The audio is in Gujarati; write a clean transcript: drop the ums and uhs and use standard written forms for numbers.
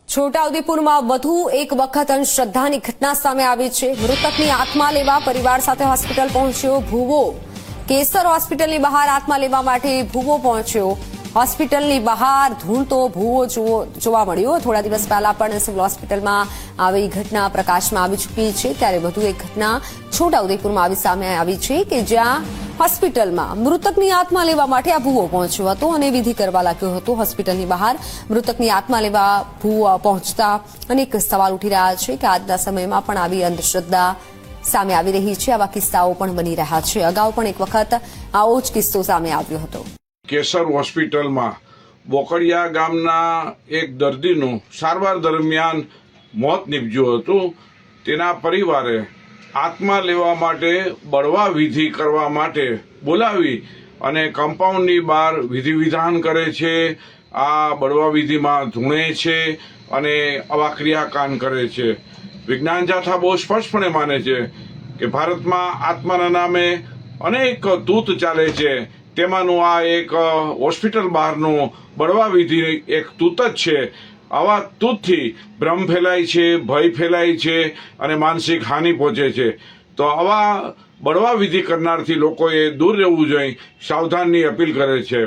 છોટાઉદેપુરમાં વધુ એક વખત અંધશ્રદ્ધાની ઘટના સામે આવી છે। મૃતકની આત્મા લેવા પરિવાર સાથે હોસ્પિટલ પહોંચ્યો ભૂવો। કેસર હોસ્પિટલની બહાર આત્મા લેવા માટે ભૂવો પહોંચ્યો। હોસ્પિટલની બહાર ધૂળતો ભૂવો જોવા મળ્યો। થોડા દિવસ પહેલા પણ સિવિલ હોસ્પિટલમાં આવી ઘટના પ્રકાશમાં આવી ચૂકી છે, ત્યારે વધુ એક ઘટના છોટાઉદેપુરમાં આવી સામે આવી છે કે જ્યાં હોસ્પિટલમાં મૃતકની આત્મા લેવા માટે આ ભૂવો પહોંચ્યો હતો અને વિધિ કરવા લાગ્યો હતો। હોસ્પિટલની બહાર મૃતકની આત્મા લેવા ભૂવો પહોંચતા અનેક સવાલ ઉઠી રહ્યા છે કે આજના સમયમાં પણ આવી અંધશ્રદ્ધા સામે આવી રહી છે। આવા કિસ્સાઓ પણ બની રહ્યા છે। અગાઉ પણ એક વખત આવો જ કિસ્સો સામે આવ્યો હતો। કેસર હોસ્પિટલમાં બોકડિયા ગામના એક દર્દીનું સારવાર દરમિયાન મોત નીપજ્યું હતું। તેના પરિવારે આત્મા લેવા માટે બળવા વિધિ કરવા માટે બોલાવી અને કમ્પાઉન્ડની બહાર વિધિ વિધાન કરે છે। આ બળવા વિધિમાં ધૂણે છે અને આવા ક્રિયાકાંડ કરે છે। વિજ્ઞાન જાથા બહુ સ્પષ્ટપણે માને છે કે ભારતમાં આત્માના નામે અનેક તૂત ચાલે છે, તેમાંનું આ એક હોસ્પિટલ બહારનું બળવા વિધિ એક તૂત જ છે। આવા તૂતથી ભ્રમ ફેલાય છે, ભય ફેલાય છે અને માનસિક હાનિ પહોંચે છે। તો આવા બળવા વિધિ કરનારથી લોકોએ દૂર રહેવું જોઈએ, સાવધાનની અપીલ કરે છે।